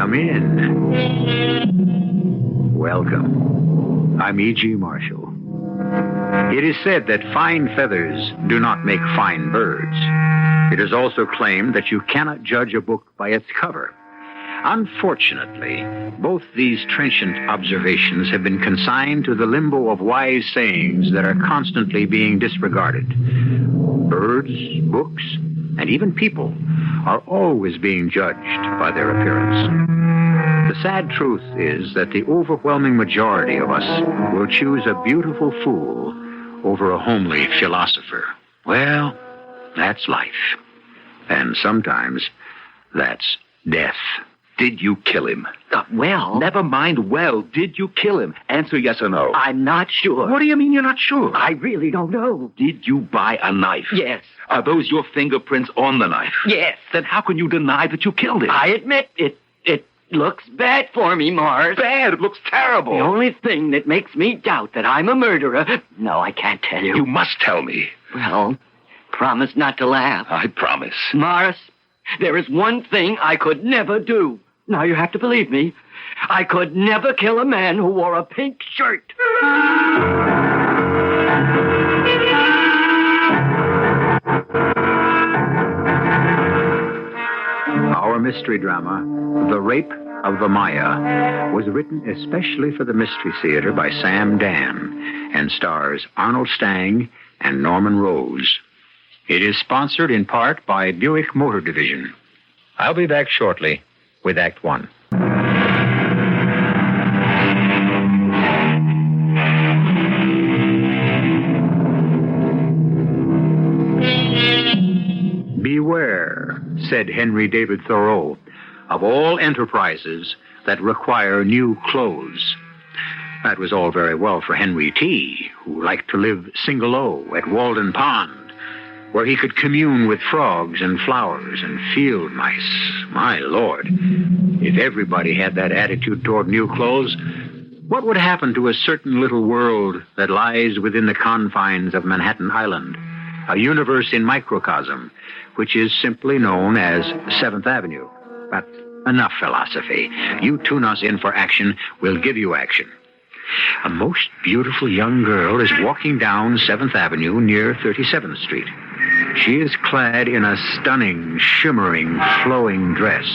Come in. Welcome. I'm E.G. Marshall. It is said that fine feathers do not make fine birds. It is also claimed that you cannot judge a book by its cover. Unfortunately, both these trenchant observations have been consigned to the limbo of wise sayings that are constantly being disregarded. Birds, books, and even people are always being judged by their appearance. The sad truth is that the overwhelming majority of us will choose a beautiful fool over a homely philosopher. Well, that's life. And sometimes that's death. Did you kill him? Well... Never mind well. Did you kill him? Answer yes or no. I'm not sure. What do you mean you're not sure? I really don't know. Did you buy a knife? Yes. Are those your fingerprints on the knife? Yes. Then how can you deny that you killed him? I admit it looks bad for me, Mars. Bad? It looks terrible. The only thing that makes me doubt that I'm a murderer... No, I can't tell you. You must tell me. Well, promise not to laugh. I promise. Morris, there is one thing I could never do. Now you have to believe me. I could never kill a man who wore a pink shirt. Our mystery drama, The Rape of the Maia, was written especially for the Mystery Theater by Sam Dan and stars Arnold Stang and Norman Rose. It is sponsored in part by Buick Motor Division. I'll be back shortly with Act One. Beware, said Henry David Thoreau, of all enterprises that require new clothes. That was all very well for Henry T., who liked to live single-o at Walden Pond, where he could commune with frogs and flowers and field mice. My Lord, if everybody had that attitude toward new clothes, what would happen to a certain little world that lies within the confines of Manhattan Island, a universe in microcosm, which is simply known as 7th Avenue? But enough philosophy. You tune us in for action, we'll give you action. A most beautiful young girl is walking down 7th Avenue near 37th Street. She is clad in a stunning, shimmering, flowing dress.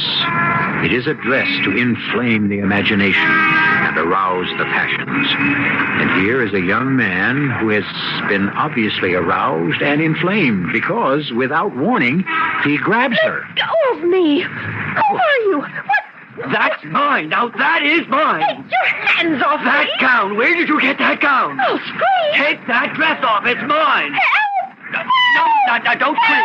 It is a dress to inflame the imagination and arouse the passions. And here is a young man who has been obviously aroused and inflamed because, without warning, he grabs her. Let go of me! Who are you? What? That's mine. Now that is mine. Take your hands off That me! gown. Where did you get that gown? Oh, scream! Take that dress off. It's mine. Help! No, don't scream.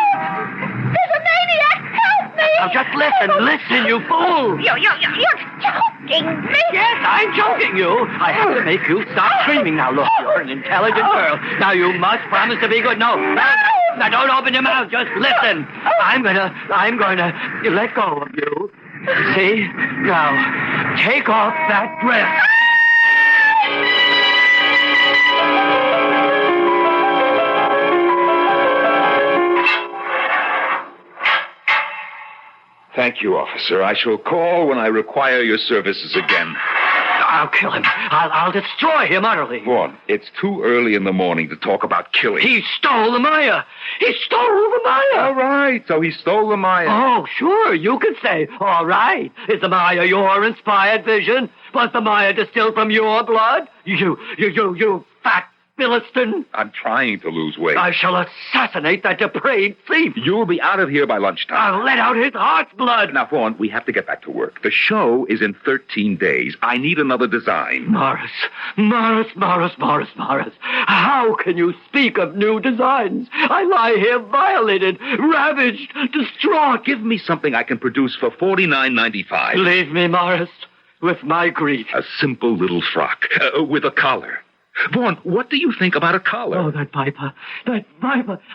There's a maniac! Help me! Now just listen, you fool. You're choking me! Yes, I'm choking you. I have to make you stop screaming. Now look, you're an intelligent girl. Now you must promise to be good. No, now don't open your mouth. Just listen. I'm gonna let go of you. See? Now, take off that dress. Thank you, officer. I shall call when I require your services again. I'll kill him. I'll destroy him utterly. Vaughn, it's too early in the morning to talk about killing. He stole the Maia. He stole the Maia. All right, so he stole the Maia. Oh, sure, you could say, all right. Is the Maia your inspired vision? Was the Maia distilled from your blood? You fat Philistine. I'm trying to lose weight. I shall assassinate that depraved thief. You'll be out of here by lunchtime. I'll let out his heart's blood. Now, Vaughn, we have to get back to work. The show is in 13 days. I need another design. Morris. How can you speak of new designs? I lie here violated, ravaged, distraught. Give me something I can produce for $49.95. Leave me, Morris, with my grief. A simple little frock with a collar. Vaughn, what do you think about a collar? Oh, that viper.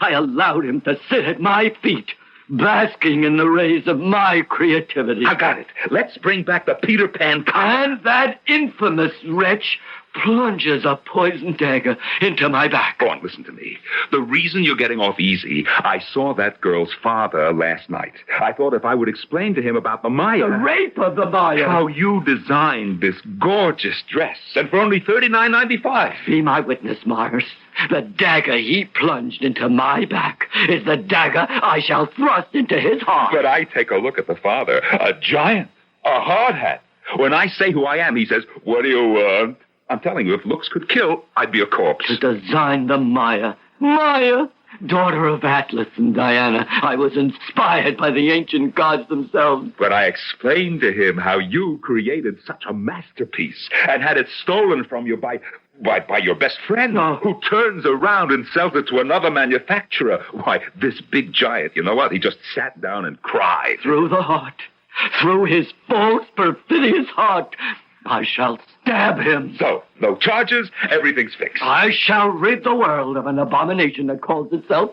I allowed him to sit at my feet, basking in the rays of my creativity. I got it. Let's bring back the Peter Pan collar. And that infamous wretch plunges a poisoned dagger into my back. Go on, listen to me. The reason you're getting off easy, I saw that girl's father last night. I thought if I would explain to him about the Maia. The rape of the Maia. How you designed this gorgeous dress, and for only $39.95. Be my witness, Myers. The dagger he plunged into my back is the dagger I shall thrust into his heart. But I take a look at the father, a giant, a hard hat. When I say who I am, he says, "What do you want?" I'm telling you, if looks could kill, I'd be a corpse. To design the Maia. Maia, daughter of Atlas and Diana. I was inspired by the ancient gods themselves. But I explained to him how you created such a masterpiece and had it stolen from you by your best friend, who turns around and sells it to another manufacturer. Why, this big giant, you know what? He just sat down and cried. Through the heart, through his false, perfidious heart, I shall stab him. So, no charges, everything's fixed. I shall rid the world of an abomination that calls itself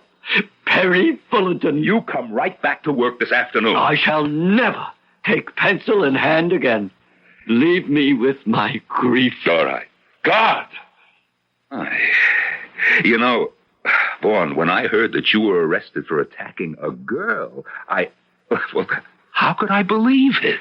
Perry Fullerton. You come right back to work this afternoon. I shall never take pencil in hand again. Leave me with my grief. All right. God! You know, Vaughn, when I heard that you were arrested for attacking a girl, well, how could I believe it?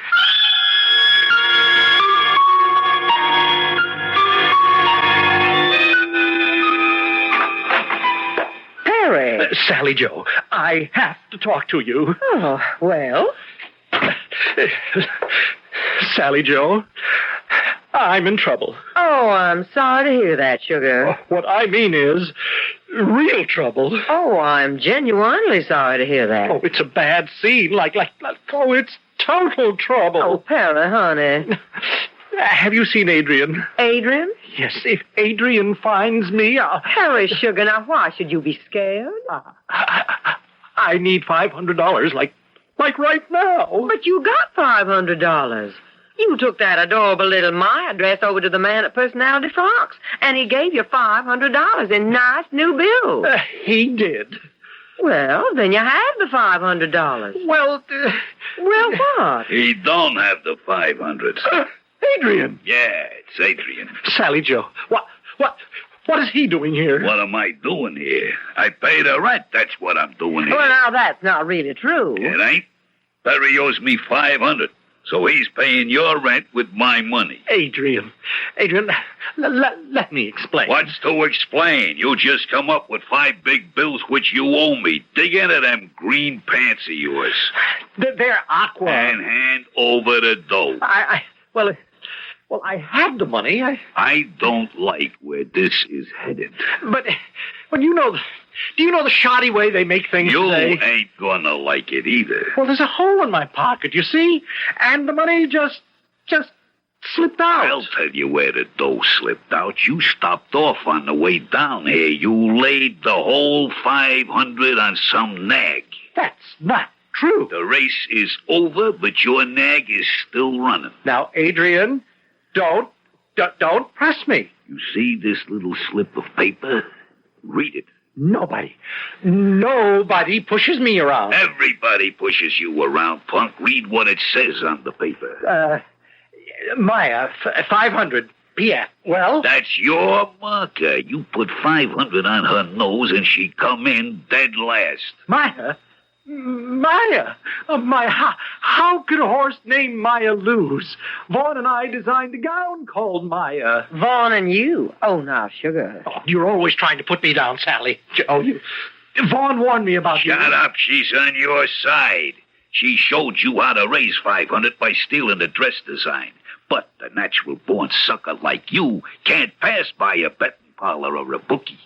Harry. Sally Joe, I have to talk to you. Oh, well? Sally Joe, I'm in trouble. Oh, I'm sorry to hear that, sugar. What I mean is real trouble. Oh, I'm genuinely sorry to hear that. Oh, it's a bad scene. Like, it's total trouble. Oh, Perry, honey. Have you seen Adrian? Adrian? Yes, if Adrian finds me, Harry, sugar, now why should you be scared? I need $500, like right now. But you got $500. You took that adorable little Maia dress over to the man at Personality Frocks, and he gave you $500 in nice new bills. He did. Well, then you have the $500. Well, Well, what? He don't have the 500. Adrian. Yeah, it's Adrian. Sally Joe, what is he doing here? What am I doing here? I pay the rent. That's what I'm doing here. Well, now, that's not really true. It ain't. Perry owes me 500, so he's paying your rent with my money. Adrian, let me explain. What's to explain? You just come up with 5 big bills which you owe me. Dig into them green pants of yours. They're aqua. And hand over the dough. Well, I have the money. I don't like where this is headed. But do you know the shoddy way they make things You today? ain't gonna like it either. Well, there's a hole in my pocket, you see? And the money just slipped out. I'll tell you where the dough slipped out. You stopped off on the way down here. You laid the whole 500 on some nag. That's not true. The race is over, but your nag is still running. Now, Adrian, don't press me. You see this little slip of paper? Read it. Nobody pushes me around. Everybody pushes you around, punk. Read what it says on the paper. Maia, 500. P.F. Well? That's your marker. You put 500 on her nose and she come in dead last. Maia? How could a horse named Maia lose? Vaughn and I designed a gown called Maia. Vaughn and you. Oh, now, sugar. Oh, you're always trying to put me down, Sally. Vaughn warned me about you. Shut up. She's on your side. She showed you how to raise 500 by stealing the dress design. But the natural-born sucker like you can't pass by a betting parlor or a bookie.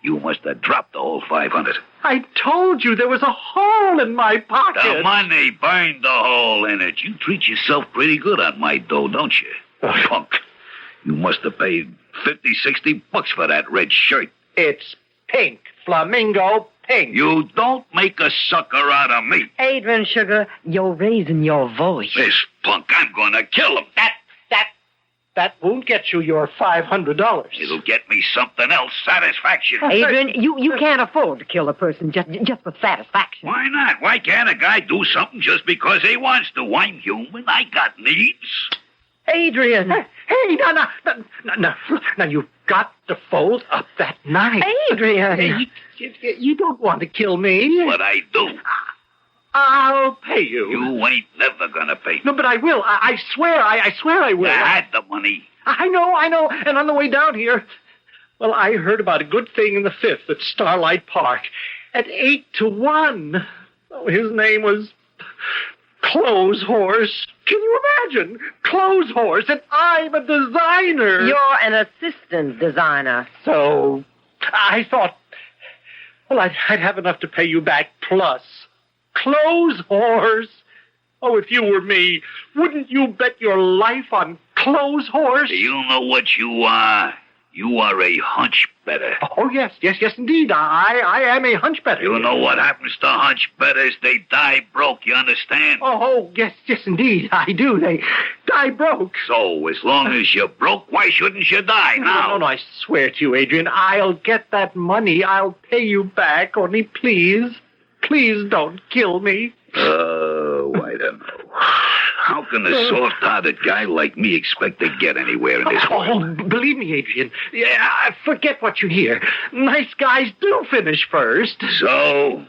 You must have dropped the whole 500. I told you there was a hole in my pocket. The money burned the hole in it. You treat yourself pretty good on my dough, don't you? Punk. You must have paid $50, $60 for that red shirt. It's pink. Flamingo pink. You don't make a sucker out of me. Adrian, sugar, you're raising your voice. This punk, I'm gonna kill him. That won't get you your $500. It'll get me something else, satisfaction. Adrian, you can't afford to kill a person just for satisfaction. Why not? Why can't a guy do something just because he wants to? I'm human. I got needs. Adrian. Hey, now, you've got to fold up that knife. Adrian. You don't want to kill me. But I do. I'll pay you. You ain't never gonna pay me. No, but I will. I swear I will. You had the money. I know. And on the way down here, well, I heard about a good thing in the Fifth at Starlight Park at 8-1. Oh, his name was Clothes Horse. Can you imagine? Clothes Horse, and I'm a designer. You're an assistant designer. So I thought, well, I'd have enough to pay you back plus. Clothes Horse. Oh, if you were me, wouldn't you bet your life on Clothes Horse? You know what you are? You are a hunch better. Oh, yes, indeed. I am a hunch better. You know what happens to hunch betters? They die broke, you understand? Oh, yes, indeed. I do. They die broke. So, as long as you're broke, why shouldn't you die now? No, I swear to you, Adrian, I'll get that money. I'll pay you back. Only please don't kill me. Oh, I don't know. How can a soft-hearted guy like me expect to get anywhere in this world? Oh, believe me, Adrian. Yeah, forget what you hear. Nice guys do finish first. So,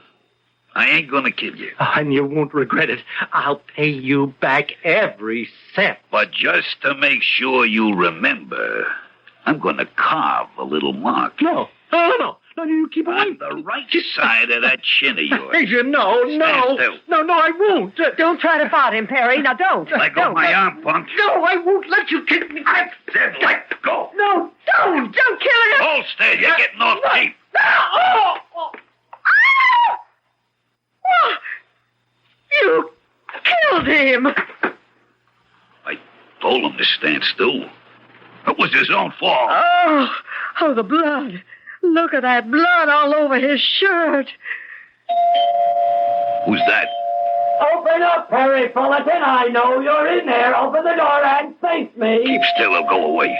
I ain't gonna kill you. And you won't regret it. I'll pay you back every cent. But just to make sure you remember, I'm gonna carve a little mark. No, you keep away. On the right side of that chin of yours. Adrian, no, I won't. Don't try to fight him, Perry. Now, don't. Let go of my arm, punk. No, I won't let you kick me. I said let go. No, don't kill him. Hold still, you're getting off tape. You killed him. I told him to stand still. It was his own fault. Oh, the blood. Look at that blood all over his shirt. Who's that? Open up, Perry Fullerton. I know you're in there. Open the door and face me. Keep still or go away.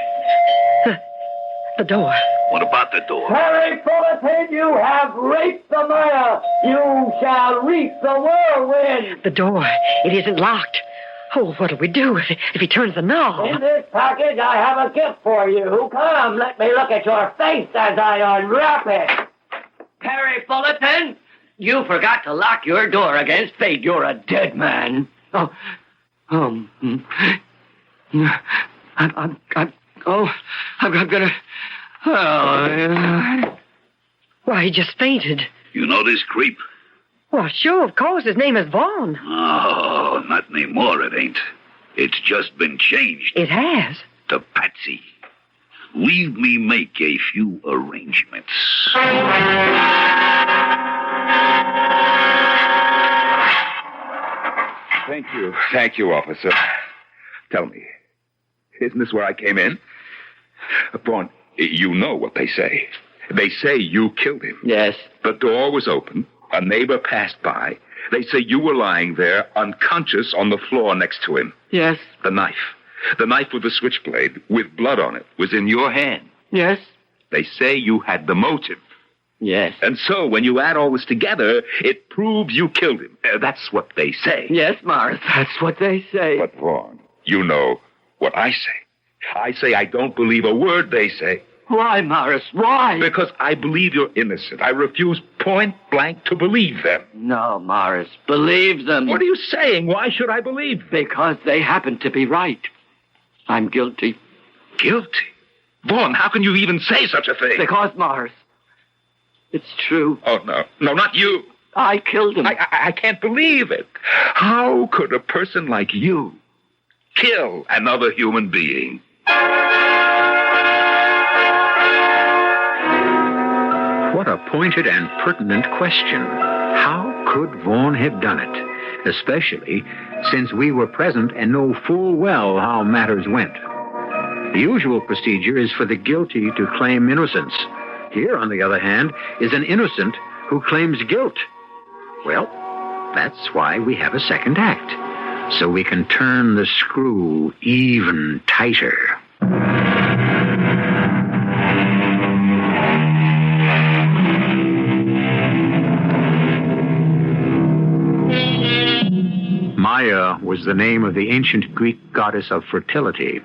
The door. What about the door? Perry Fullerton, you have reached the Maia. You shall reach the whirlwind. The door. It isn't locked. Oh, what'll we do if he turns the knob? In this package, I have a gift for you. Come, let me look at your face as I unwrap it. Perry Fullerton, you forgot to lock your door against fate. You're a dead man. I'm gonna. Why, he just fainted. You know this creep? Well, sure, of course. His name is Vaughn. Oh, not anymore, it ain't. It's just been changed. It has. To Patsy. Leave me make a few arrangements. Thank you, officer. Tell me, isn't this where I came in? Vaughn, you know what they say. They say you killed him. Yes. The door was open. A neighbor passed by. They say you were lying there, unconscious, on the floor next to him. Yes. The knife with the switchblade, with blood on it, was in your hand. Yes. They say you had the motive. Yes. And so, when you add all this together, it proves you killed him. That's what they say. Yes, Morris, that's what they say. But, Vaughn, you know what I say. I say I don't believe a word they say. Why, Morris, why? Because I believe you're innocent. I refuse point blank to believe them. No, Morris, believe them. What are you saying? Why should I believe them? Because they happen to be right. I'm guilty. Guilty? Vaughn, how can you even say such a thing? Because, Morris, it's true. Oh, no. No, not you. I killed him. I can't believe it. How could a person like you kill another human being? What a pointed and pertinent question. How could Vaughn have done it? Especially since we were present and know full well how matters went. The usual procedure is for the guilty to claim innocence. Here, on the other hand, is an innocent who claims guilt. Well, that's why we have a second act, so we can turn the screw even tighter. Maia was the name of the ancient Greek goddess of fertility.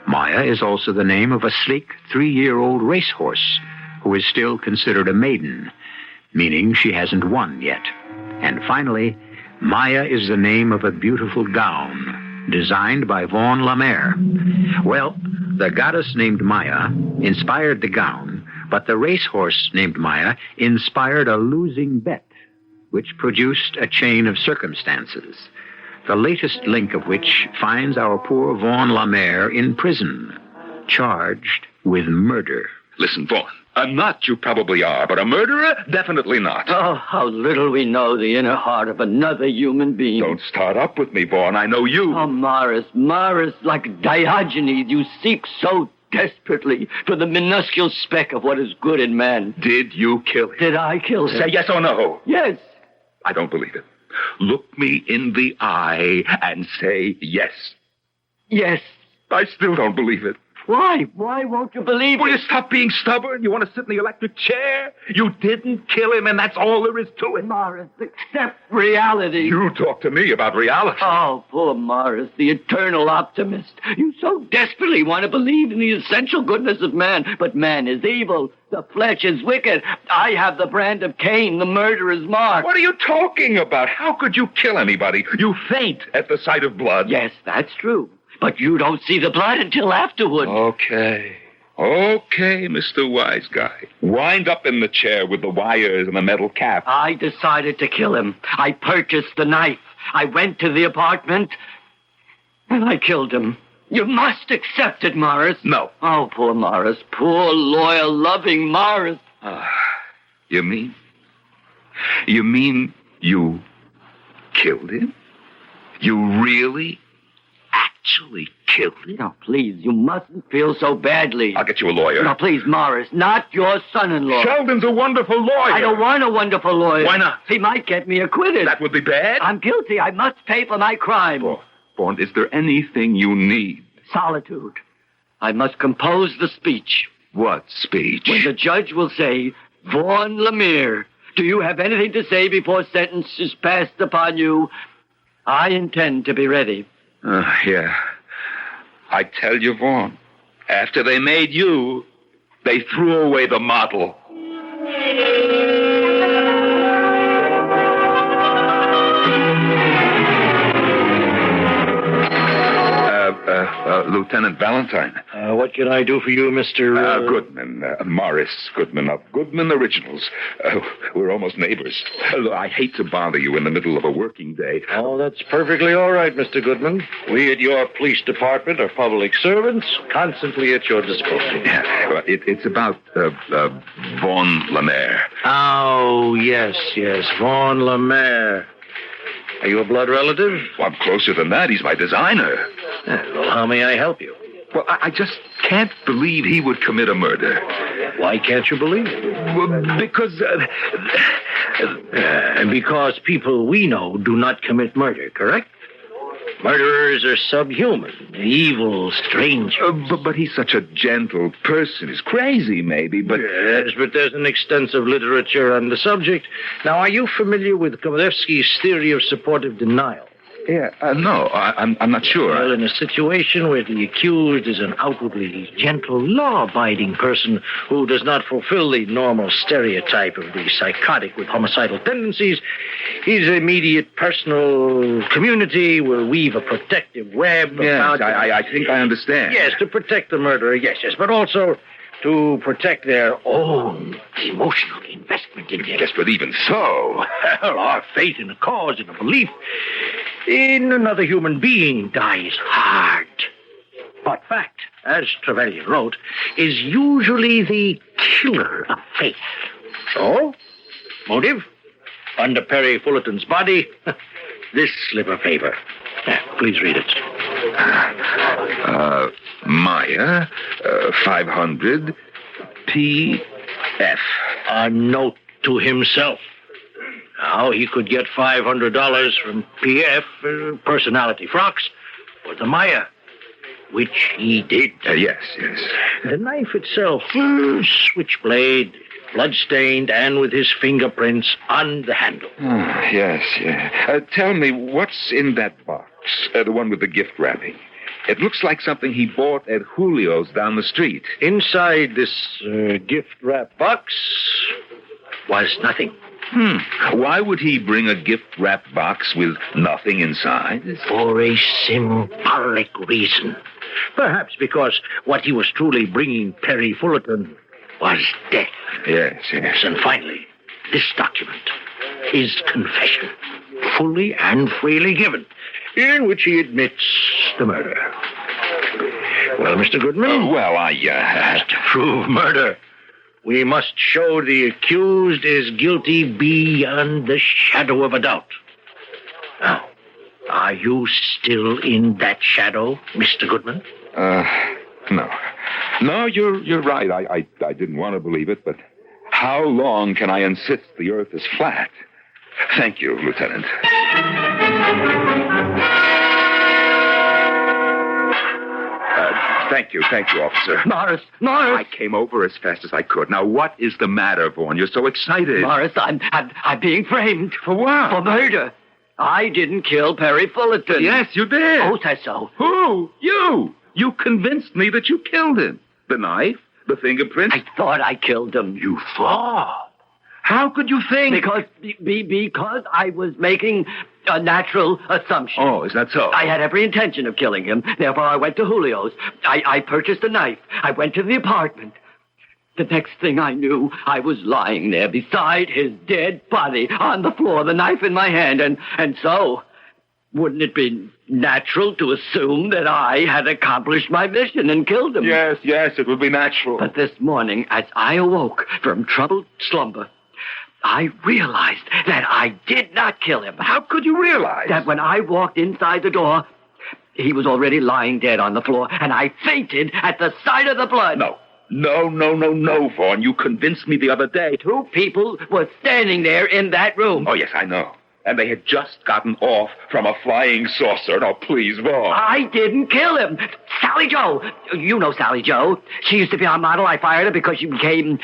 Maia is also the name of a sleek 3-year-old racehorse who is still considered a maiden, meaning she hasn't won yet. And finally, Maia is the name of a beautiful gown designed by Vaughan Lemaire. Well, the goddess named Maia inspired the gown, but the racehorse named Maia inspired a losing bet, which produced a chain of circumstances, the latest link of which finds our poor Vaughan Lemaire in prison, charged with murder. Listen, Vaughan, a nut you probably are, but a murderer? Definitely not. Oh, how little we know the inner heart of another human being. Don't start up with me, Vaughan. I know you. Oh, Morris, like Diogenes, you seek so desperately for the minuscule speck of what is good in man. Did you kill him? Did I kill him? Say yes or no. Yes. I don't believe it. Look me in the eye and say yes. Yes. I still don't believe it. Why? Why won't you believe Will it? you stop being stubborn? You want to sit in the electric chair? You didn't kill him, and that's all there is to it. Morris, accept reality. You talk to me about reality. Oh, poor Morris, the eternal optimist. You so desperately want to believe in the essential goodness of man, but man is evil. The flesh is wicked. I have the brand of Cain, the murderer's mark. What are you talking about? How could you kill anybody? You faint at the sight of blood. Yes, that's true. But you don't see the blood until afterward. Okay, Mr. Wise Guy. Wind up in the chair with the wires and the metal cap. I decided to kill him. I purchased the knife. I went to the apartment, and I killed him. You must accept it, Morris. No. Oh, poor Morris. Poor, loyal, loving Morris. You mean you killed him? You really actually killed him? Now, please, you mustn't feel so badly. I'll get you a lawyer. Now, please, Morris, not your son-in-law. Sheldon's a wonderful lawyer. I don't want a wonderful lawyer. Why not? He might get me acquitted. That would be bad. I'm guilty. I must pay for my crime. Vaughan, is there anything you need? Solitude. I must compose the speech. What speech? When the judge will say, Vaughan Lemire, do you have anything to say before sentence is passed upon you? I intend to be ready. Yeah. I tell you, Vaughan, after they made you, they threw away the model. Lieutenant Valentine. What can I do for you, Mr. Goodman, Morris Goodman of Goodman Originals. We're almost neighbors. Look, I hate to bother you in the middle of a working day. Oh, that's perfectly all right, Mr. Goodman. We at your police department are public servants, constantly at your disposal. Yeah, well, it's about Vaughan Lemaire. Oh, yes, Vaughan Lemaire. Are you a blood relative? Well, I'm closer than that. He's my designer. Well, how may I help you? Well, I just can't believe he would commit a murder. Why can't you believe it? Well, because... because people we know do not commit murder, correct? Murderers are subhuman, evil, strange. But he's such a gentle person. He's crazy, maybe, but... Yes, but there's an extensive literature on the subject. Now, are you familiar with Kovalevsky's theory of supportive denial? Yeah, no, I'm not sure. Well, in a situation where the accused is an outwardly gentle, law-abiding person who does not fulfill the normal stereotype of the psychotic with homicidal tendencies, his immediate personal community will weave a protective web about... Yes, I think I understand. Yes, to protect the murderer, yes, but also to protect their own emotional investment in him. Yes, but even so... Well, our faith in a cause and a belief in another human being dies hard. But fact, as Trevelyan wrote, is usually the killer of faith. So, motive? Under Perry Fullerton's body, this slip of paper. Please read it. Maia, 500, P.F. A note to himself. Now, he could get $500 from P.F. Personality frocks or the Maia. which he did. Yes. The knife itself, switchblade, blood-stained, and with his fingerprints on the handle. Yes. Tell me, what's in that box? The one with the gift wrapping. It looks like something he bought at Julio's down the street. Inside this gift wrap box was nothing. Why would he bring a gift-wrapped box with nothing inside? For a symbolic reason. Perhaps because what he was truly bringing Perry Fullerton was death. Yes. And finally, this document, his confession, fully and freely given, in which he admits the murder. Well, Mr. Goodman? To prove murder, we must show the accused is guilty beyond the shadow of a doubt. Now, are you still in that shadow, Mr. Goodman? No. No, you're right. I didn't want to believe it, but how long can I insist the earth is flat? Thank you, Lieutenant. Thank you, officer. Morris! I came over as fast as I could. Now, what is the matter, Vaughn? You're so excited. Morris, I'm being framed. For what? For murder. I didn't kill Perry Fullerton. Yes, you did. Who says so? Who? You. You convinced me that you killed him. The knife, the fingerprints. I thought I killed him. You thought? How could you think? Because I was making a natural assumption. Oh, is that so? I had every intention of killing him. Therefore, I went to Julio's. I purchased a knife. I went to the apartment. The next thing I knew, I was lying there beside his dead body on the floor, the knife in my hand. And so, wouldn't it be natural to assume that I had accomplished my mission and killed him? Yes, it would be natural. But this morning, as I awoke from troubled slumber, I realized that I did not kill him. How could you realize? That when I walked inside the door, he was already lying dead on the floor, and I fainted at the sight of the blood. No, Vaughn. You convinced me the other day. 2 people were standing there in that room. Oh, yes, I know. And they had just gotten off from a flying saucer. Now, please, Vaughn. I didn't kill him. Sally Joe. You know Sally Joe. She used to be our model. I fired her because she became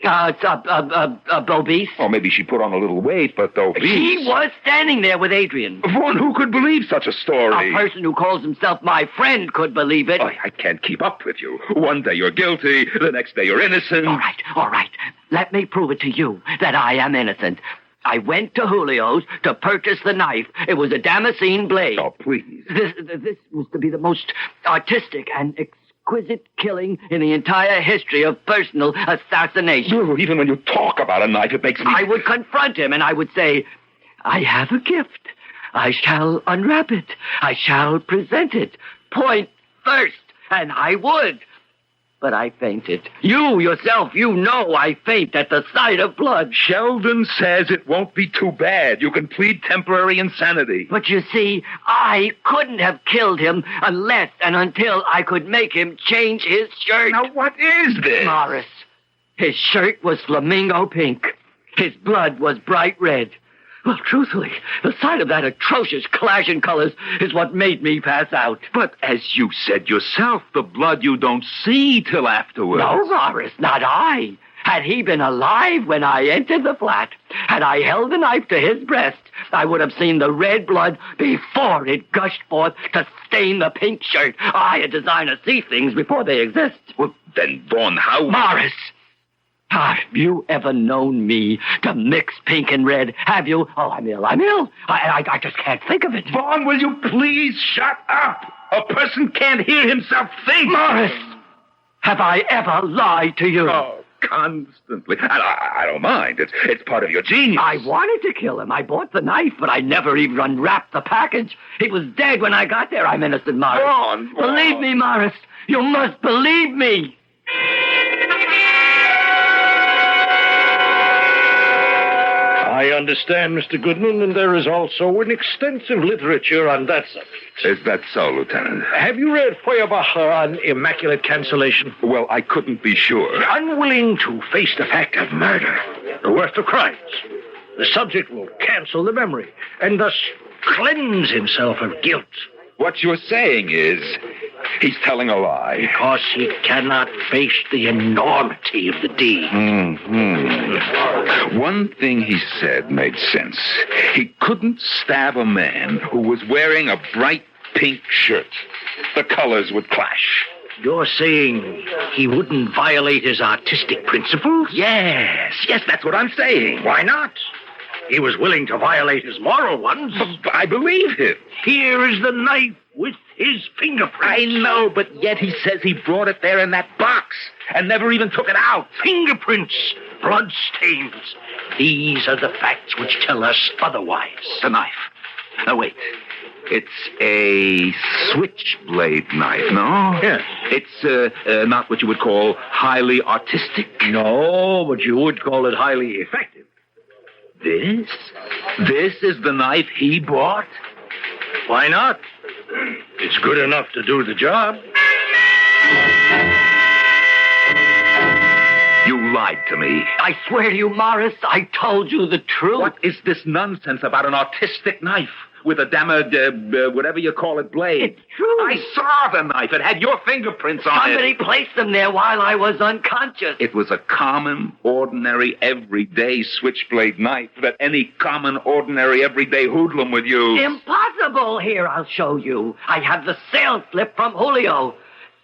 obese. Oh, maybe she put on a little weight, but obese. She was standing there with Adrian. Vaughn, who could believe such a story? A person who calls himself my friend could believe it. Oh, I can't keep up with you. One day you're guilty, the next day you're innocent. All right. Let me prove it to you that I am innocent. I went to Julio's to purchase the knife. It was a Damascene blade. Oh, please. This was to be the most artistic and exquisite killing in the entire history of personal assassination. Even when you talk about a knife, it makes me... I would confront him and I would say, I have a gift. I shall unwrap it. I shall present it. Point first. And I would. But I fainted. You yourself, you know I faint at the sight of blood. Sheldon says it won't be too bad. You can plead temporary insanity. But you see, I couldn't have killed him unless and until I could make him change his shirt. Now, what is this? Morris, his shirt was flamingo pink. His blood was bright red. Well, truthfully, the sight of that atrocious clash in colors is what made me pass out. But as you said yourself, the blood you don't see till afterwards. No, Morris, not I. Had he been alive when I entered the flat, had I held the knife to his breast, I would have seen the red blood before it gushed forth to stain the pink shirt. A designer sees things before they exist. Well, then, Vaughn, how... Morris! Have you ever known me to mix pink and red? Have you? Oh, I'm ill. I just can't think of it. Vaughn, will you please shut up? A person can't hear himself think. Morris, have I ever lied to you? Oh, constantly. I don't mind. It's part of your genius. I wanted to kill him. I bought the knife, but I never even unwrapped the package. He was dead when I got there. I'm innocent, Morris. Vaughn. Believe me, Morris. You must believe me. I understand, Mr. Goodman, and there is also an extensive literature on that subject. Is that so, Lieutenant? Have you read Feuerbacher on immaculate cancellation? Well, I couldn't be sure. Unwilling to face the fact of murder, the worst of crimes, the subject will cancel the memory and thus cleanse himself of guilt. What you're saying is He's telling a lie. Because he cannot face the enormity of the deed. One thing he said made sense. He couldn't stab a man who was wearing a bright pink shirt. The colors would clash. You're saying he wouldn't violate his artistic principles? Yes, that's what I'm saying. Why not? He was willing to violate his moral ones. I believe him. Here is the knife with his fingerprints. I know, but yet he says he brought it there in that box and never even took it out. Fingerprints, blood stains. These are the facts which tell us otherwise. The knife. Now, wait. It's a switchblade knife, no? Yes. It's not what you would call highly artistic. No, but you would call it highly effective. This? This is the knife he bought? Why not? It's good enough to do the job. You lied to me. I swear to you, Morris, I told you the truth. What is this nonsense about an artistic knife with a whatever you call it, blade? It's true. I saw the knife. It had your fingerprints on Somebody it. placed them there while I was unconscious. It was a common, ordinary, everyday switchblade knife that any common, ordinary, everyday hoodlum would use. Impossible. Here, I'll show you. I have the sales slip from Julio.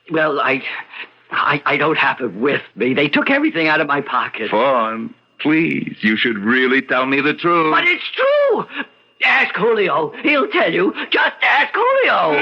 Well, I don't have it with me. They took everything out of my pocket. Vaughn, please, you should really tell me the truth. But it's true. Ask Julio. He'll tell you. Just ask Julio.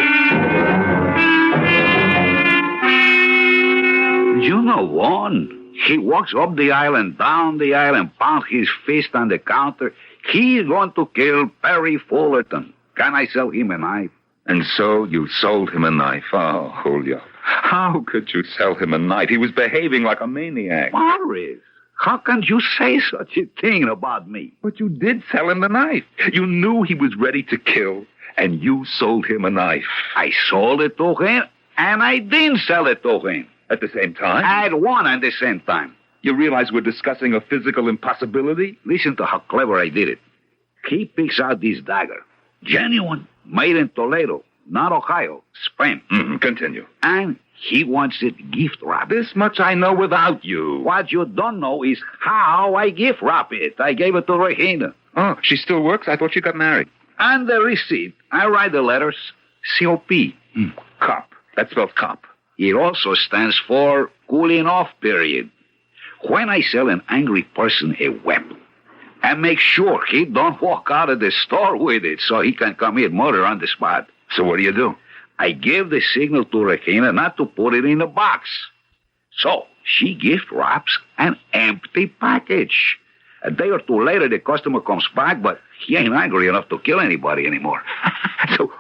You know, Vaughn, he walks up the aisle and down the aisle and pounds his fist on the counter. He's going to kill Perry Fullerton. Can I sell him a knife? And so you sold him a knife. Oh, Julio. How could you sell him a knife? He was behaving like a maniac. Morris, how can you say such a thing about me? But you did sell him the knife. You knew he was ready to kill, and you sold him a knife. I sold it to him, and I didn't sell it to him. At the same time? I had one at the same time. You realize we're discussing a physical impossibility? Listen to how clever I did it. He picks out this dagger. Genuine. Made in Toledo, not Ohio. Spain. Continue. And he wants it gift wrapped. This much I know without you. What you don't know is how I gift wrap it. I gave it to Regina. Oh, she still works? I thought she got married. And the receipt. I write the letters COP. Cop. That spells cop. It also stands for cooling off period. When I sell an angry person a weapon, I make sure he don't walk out of the store with it so he can commit murder on the spot. So what do? I give the signal to Regina not to put it in a box. So she gift wraps an empty package. A day or two later, the customer comes back, but he ain't angry enough to kill anybody anymore.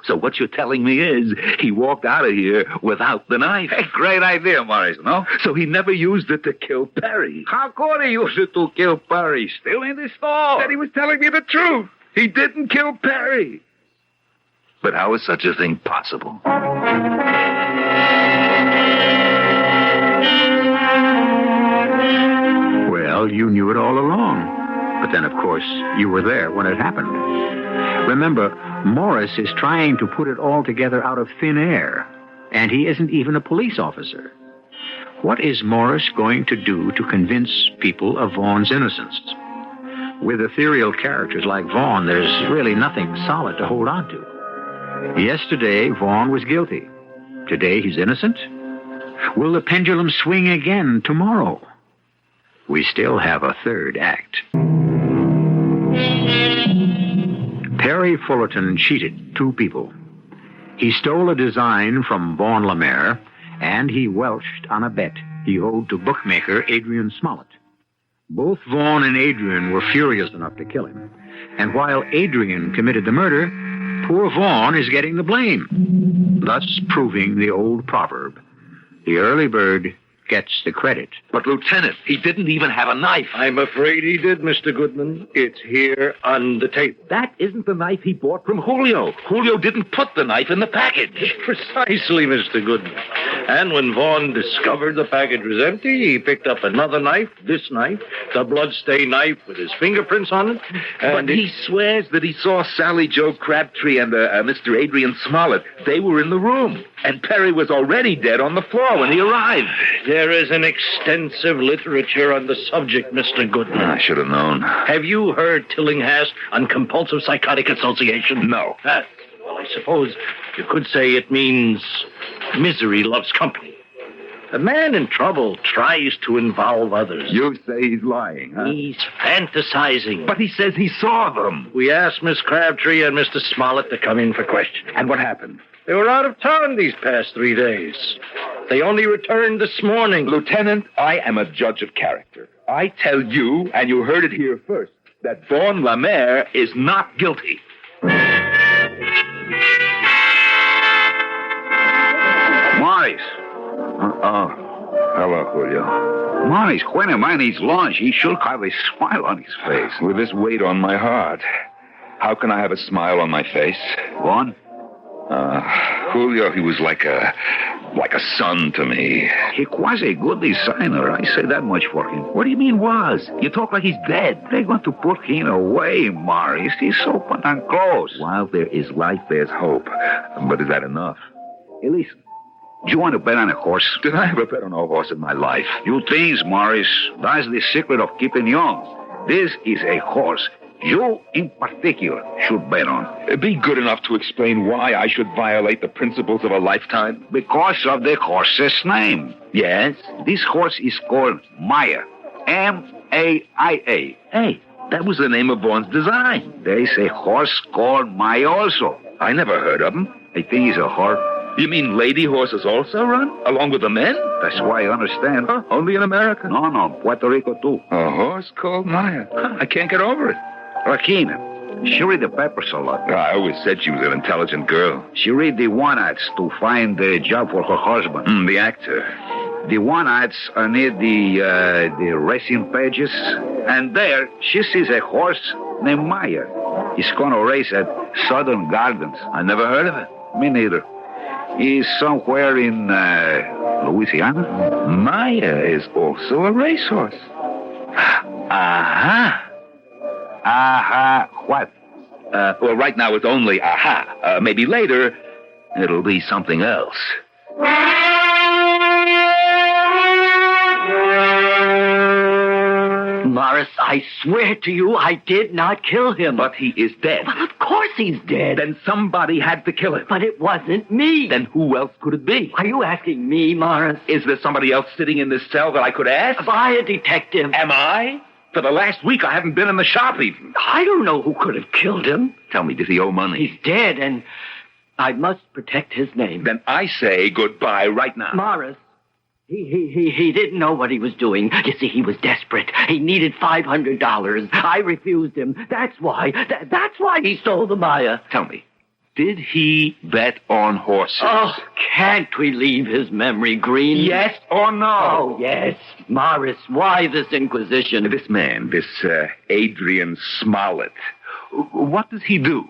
So what you're telling me is he walked out of here without the knife. Hey, great idea, Morris, no? So he never used it to kill Perry. How could he use it to kill Perry? Still in the store. Then he was telling me the truth. He didn't kill Perry. But how is such a thing possible? Well, you knew it all along. But then, of course, you were there when it happened. Remember, Morris is trying to put it all together out of thin air, and he isn't even a police officer. What is Morris going to do to convince people of Vaughn's innocence? With ethereal characters like Vaughn, there's really nothing solid to hold on to. Yesterday, Vaughn was guilty. Today, he's innocent. Will the pendulum swing again tomorrow? We still have a third act. Perry Fullerton cheated two people. He stole a design from Vaughn Lemaire, and he welched on a bet he owed to bookmaker Adrian Smollett. Both Vaughn and Adrian were furious enough to kill him. And while Adrian committed the murder, poor Vaughn is getting the blame, thus proving the old proverb, the early bird gets the credit. But, Lieutenant, he didn't even have a knife. I'm afraid he did, Mr. Goodman. It's here on the table. That isn't the knife he bought from Julio. Julio didn't put the knife in the package. Precisely, Mr. Goodman. And when Vaughn discovered the package was empty, he picked up another knife, this knife, the bloodstained knife with his fingerprints on it. But he swears that he saw Sally Joe Crabtree and Mr. Adrian Smollett. They were in the room. And Perry was already dead on the floor when he arrived. There is an extensive literature on the subject, Mr. Goodman. I should have known. Have you heard Tillinghast on compulsive psychotic association? No. Well, I suppose you could say it means misery loves company. A man in trouble tries to involve others. You say he's lying, huh? He's fantasizing. But he says he saw them. We asked Miss Crabtree and Mr. Smollett to come in for questioning. And what happened? They were out of town these past 3 days. They only returned this morning. Lieutenant, I am a judge of character. I tell you, and you heard it here first, that Vaughn Lemaire is not guilty. Morris. Hello, Julio. Morris, when a man eats lunch, he should have a smile on his face. With this weight on my heart, how can I have a smile on my face? Vaughn? Julio, he was like a son to me. He was a good designer. I say that much for him. What do you mean was? You talk like he's dead. They're going to put him away, Morris. He's open and close. While there is life, there's hope. But is that enough? Hey, listen. Do you want to bet on a horse? Did I ever bet on a horse in my life? You things, Morris. That's the secret of keeping young. This is a horse you, in particular, should bet on. Be good enough to explain why I should violate the principles of a lifetime. Because of the horse's name. Yes? This horse is called Maia. M-A-I-A. Hey, that was the name of Vaughn's design. There's a horse called Maia also. I never heard of him. I think he's a horse. You mean lady horses also run, along with the men? That's why I understand. Huh? Only in America? No, Puerto Rico too. A horse called Maia. Huh, I can't get over it. Joaquin, she read the papers a lot. I always said she was an intelligent girl. She read the one ads to find a job for her husband. The actor. The one ads are near the racing pages. And there, she sees a horse named Maia. He's going to race at Southern Gardens. I never heard of it. Me neither. He's somewhere in Louisiana. Maia is also a racehorse. Aha. Aha, what? Well, right now it's only aha. Maybe later, it'll be something else. Morris, I swear to you, I did not kill him. But he is dead. Well, of course he's dead. Then somebody had to kill him. But it wasn't me. Then who else could it be? Are you asking me, Morris? Is there somebody else sitting in this cell that I could ask? By a detective. Am I? For the last week, I haven't been in the shop even. I don't know who could have killed him. Tell me, does he owe money? He's dead, and I must protect his name. Then I say goodbye right now. Morris, he didn't know what he was doing. You see, he was desperate. He needed $500. I refused him. That's why. That's why he stole the Maia. Tell me, did he bet on horses? Oh, can't we leave his memory green? Yes or no? Oh, yes. Morris, why this inquisition? This man, this Adrian Smollett, what does he do?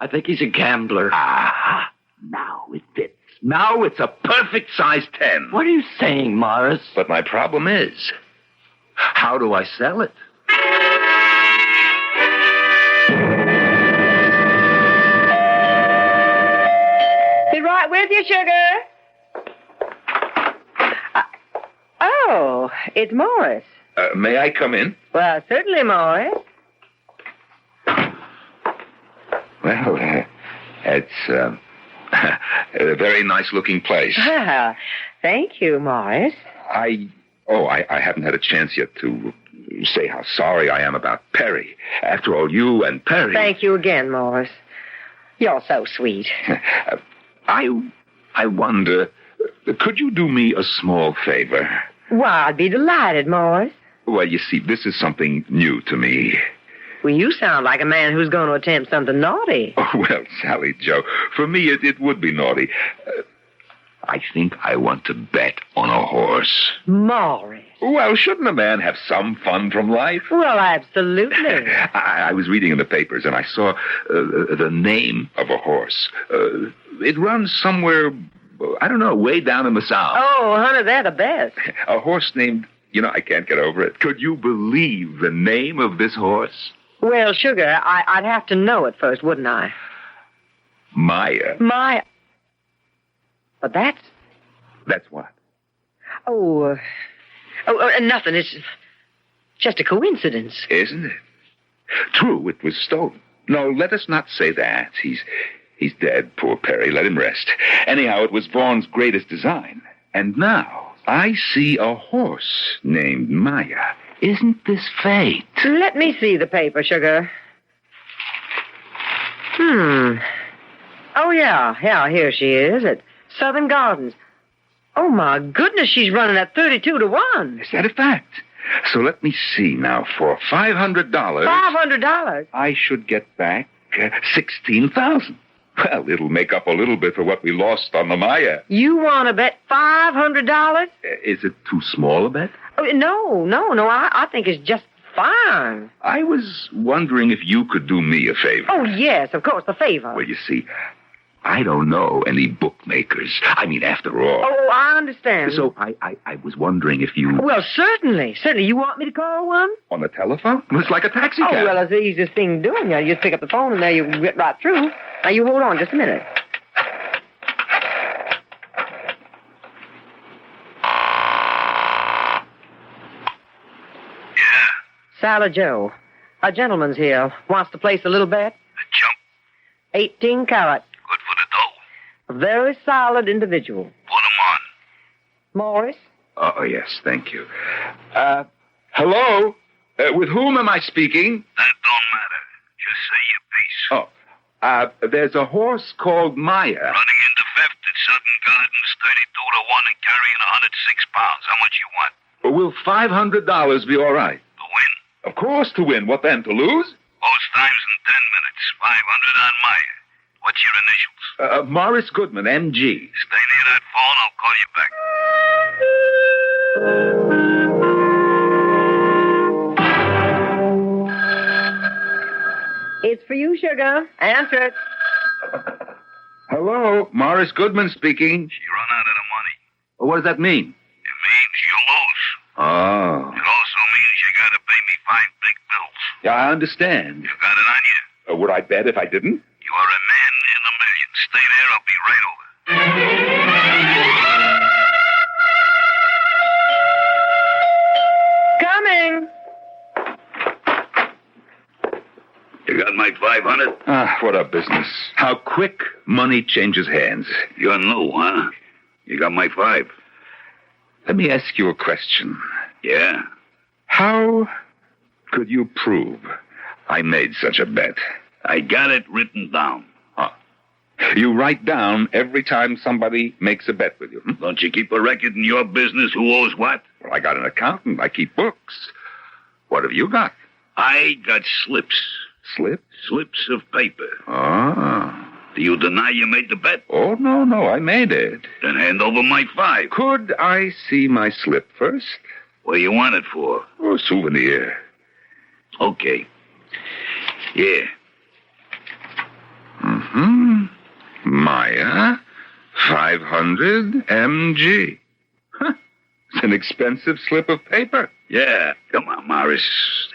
I think he's a gambler. Ah, now it fits. Now it's a perfect size 10. What are you saying, Morris? But my problem is, how do I sell it? Be right with you, sugar. Oh, it's Morris. May I come in? Well, certainly, Morris. Well, it's a very nice-looking place. Ah, thank you, Morris. I haven't had a chance yet to say how sorry I am about Perry. After all, you and Perry... Thank you again, Morris. You're so sweet. I wonder, could you do me a small favor? Why, I'd be delighted, Morris. Well, you see, this is something new to me. Well, you sound like a man who's going to attempt something naughty. Oh, well, Sally Joe, for me it would be naughty. I think I want to bet on a horse. Morris. Well, shouldn't a man have some fun from life? Well, absolutely. I was reading in the papers, and I saw the name of a horse. It runs somewhere I don't know, way down in the south. Oh, honey, they're the best. A horse named, I can't get over it. Could you believe the name of this horse? Well, Sugar, I'd have to know it first, wouldn't I? Maia. Maia. But that's... That's what? Nothing. It's just a coincidence. Isn't it? True, it was stolen. No, let us not say that. He's dead, poor Perry. Let him rest. Anyhow, it was Vaughn's greatest design. And now, I see a horse named Maia. Isn't this fate? Let me see the paper, Sugar. Oh, yeah, here she is at Southern Gardens. Oh, my goodness, she's running at 32 to 1. Is that a fact? So let me see now. For $500... $500? I should get back $16,000. Well, it'll make up a little bit for what we lost on the Maia. You want to bet $500? Is it too small a bet? Oh, no. I think it's just fine. I was wondering if you could do me a favor. Oh, yes, of course, the favor. Well, you see, I don't know any bookmakers. I mean, after all. Oh, I understand. So I was wondering if you... Well, certainly. You want me to call one? On the telephone? It's like a taxi cab. Oh, well, it's the easiest thing doing. You just pick up the phone and there you get right through. Now, you hold on just a minute. Yeah. Sally Joe. A gentleman's here. Wants to place a little bet. A chump. 18 carat. Good for the dough. A very solid individual. Put him on. Morris? Oh, yes, thank you. Hello? With whom am I speaking? That don't matter. Just say your piece. Oh, there's a horse called Maia. Running into theft at Southern Gardens, 32 to 1 and carrying 106 pounds. How much you want? Will $500 be all right? To win? Of course, to win. What then, to lose? Both times in 10 minutes. 500 on Maia. What's your initials? Morris Goodman, MG. Stay near that phone. I'll call you back. It's for you, Sugar. Answer it. Hello, Morris Goodman speaking. She run out of the money. What does that mean? It means you lose. Oh. It also means you gotta pay me 5 big bills. Yeah, I understand. You got it on you? Would I bet if I didn't? You are a man in a million. Stay there. I'll be right over. Coming. You got my 500? What a business. How quick money changes hands. You're new, huh? You got my 5. Let me ask you a question. Yeah? How could you prove I made such a bet? I got it written down. You write down every time somebody makes a bet with you. Don't you keep a record in your business who owes what? Well, I got an accountant. I keep books. What have you got? I got slips. Slips? Slips of paper. Ah. Do you deny you made the bet? Oh, no, I made it. Then hand over my 5. Could I see my slip first? What do you want it for? Oh, a souvenir. Okay. Yeah. Maia, 500 MG. It's an expensive slip of paper. Yeah. Come on, Morris.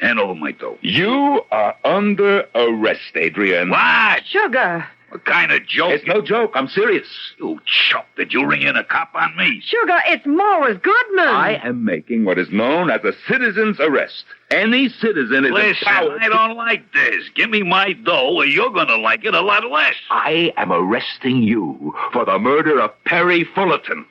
Hand over my dough. You are under arrest, Adrian. What? Sugar. What kind of joke? It's no joke. I'm serious. You chump. Did you ring in a cop on me? Sugar, it's Morris Goodman. I am making what is known as a citizen's arrest. Any citizen is Listen, empowered. I don't like this. Give me my dough or you're going to like it a lot less. I am arresting you for the murder of Perry Fullerton.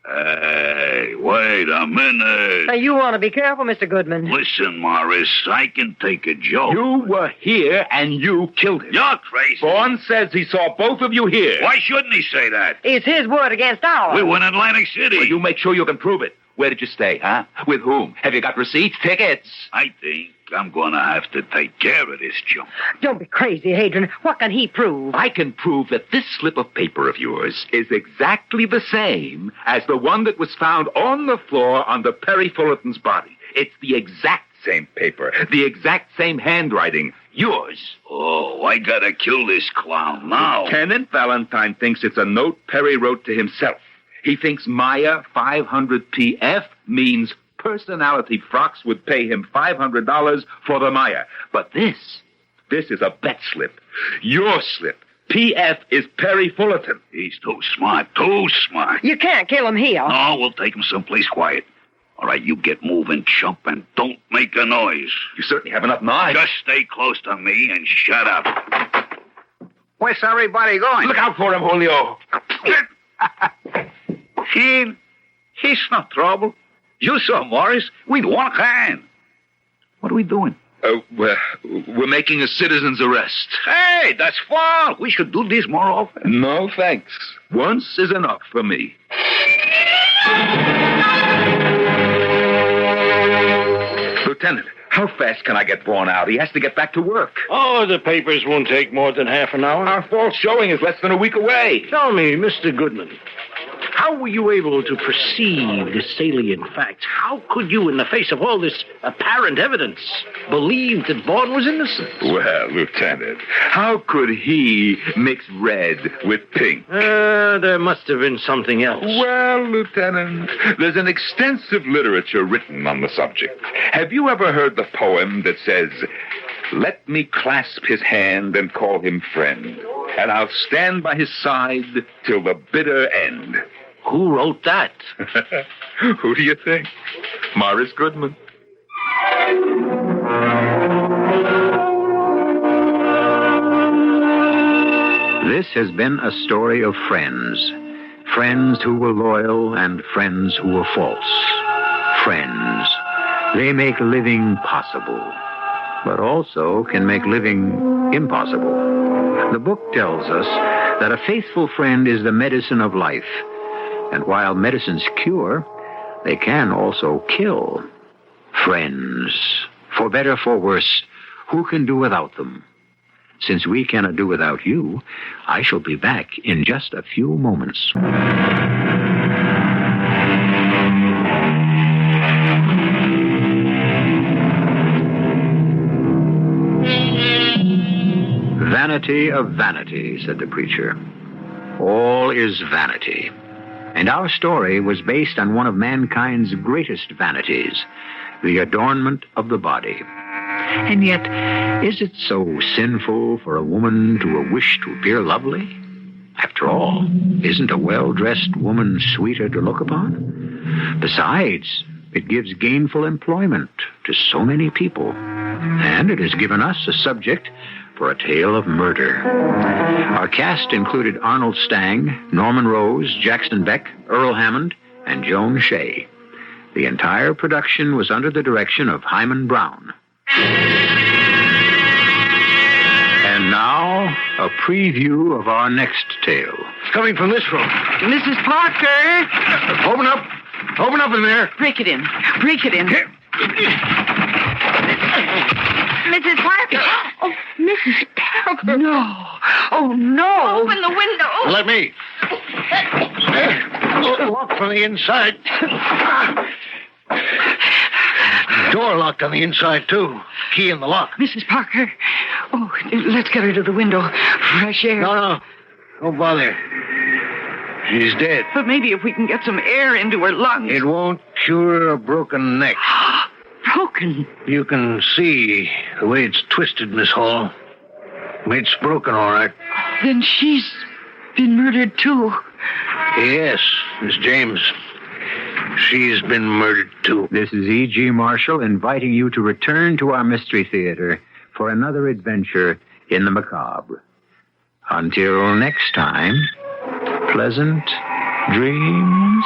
Hey, wait a minute. Now, you want to be careful, Mr. Goodman. Listen, Morris, I can take a joke. You were here and you killed him. You're crazy. Vaughn says he saw both of you here. Why shouldn't he say that? It's his word against ours. We were in Atlantic City. Well, you make sure you can prove it. Where did you stay, huh? With whom? Have you got receipts, tickets? I think I'm going to have to take care of this chump. Don't be crazy, Hadrian. What can he prove? I can prove that this slip of paper of yours is exactly the same as the one that was found on the floor under Perry Fullerton's body. It's the exact same paper, the exact same handwriting. Yours. Oh, I gotta kill this clown now. Lieutenant Valentine thinks it's a note Perry wrote to himself. He thinks Maia 500 PF means Personality Frocks would pay him $500 for the Maia. But this is a bet slip. Your slip. PF is Perry Fullerton. He's too smart, too smart. You can't kill him here. No, we'll take him someplace quiet. All right, you get moving, chump, and don't make a noise. You certainly have enough knives. Just stay close to me and shut up. Where's everybody going? Look out for him, Julio. He's not trouble. You saw Morris with one hand. What are we doing? We're making a citizen's arrest. Hey, that's fun. We should do this more often. No, thanks. Once is enough for me. Lieutenant, how fast can I get Vaughn out? He has to get back to work. Oh, the papers won't take more than half an hour. Our fall showing is less than a week away. Tell me, Mr. Goodman, how were you able to perceive the salient facts? How could you, in the face of all this apparent evidence, believe that Vaughn was innocent? Well, Lieutenant, how could he mix red with pink? There must have been something else. Well, Lieutenant, there's an extensive literature written on the subject. Have you ever heard the poem that says, "Let me clasp his hand and call him friend, and I'll stand by his side till the bitter end"? Who wrote that? Who do you think? Morris Goodman. This has been a story of friends. Friends who were loyal and friends who were false. Friends. They make living possible, but also can make living impossible. The book tells us that a faithful friend is the medicine of life. And while medicines cure, they can also kill. Friends. For better, for worse, who can do without them? Since we cannot do without you, I shall be back in just a few moments. Vanity of vanity, said the preacher. All is vanity. And our story was based on one of mankind's greatest vanities, the adornment of the body. And yet, is it so sinful for a woman to wish to appear lovely? After all, isn't a well-dressed woman sweeter to look upon? Besides, it gives gainful employment to so many people. And it has given us a subject for a tale of murder. Our cast included Arnold Stang, Norman Rose, Jackson Beck, Earl Hammond, and Joan Shea. The entire production was under the direction of Hyman Brown. And now, a preview of our next tale. Coming from this room. Mrs. Parker! Open up. Open up in there. Break it in. Break it in. Mrs. Parker! Oh, Mrs. Parker! No. Oh, no. Open the window. Let me. Locked from the inside. Door locked on the inside, too. Key in the lock. Mrs. Parker. Oh, let's get her to the window. Fresh air. No. Don't bother. She's dead. But maybe if we can get some air into her lungs. It won't cure a broken neck. Broken? You can see the way it's twisted, Miss Hall. It's broken, all right. Then she's been murdered, too. Yes, Miss James. She's been murdered, too. This is E.G. Marshall inviting you to return to our Mystery Theater for another adventure in the macabre. Until next time, pleasant dreams.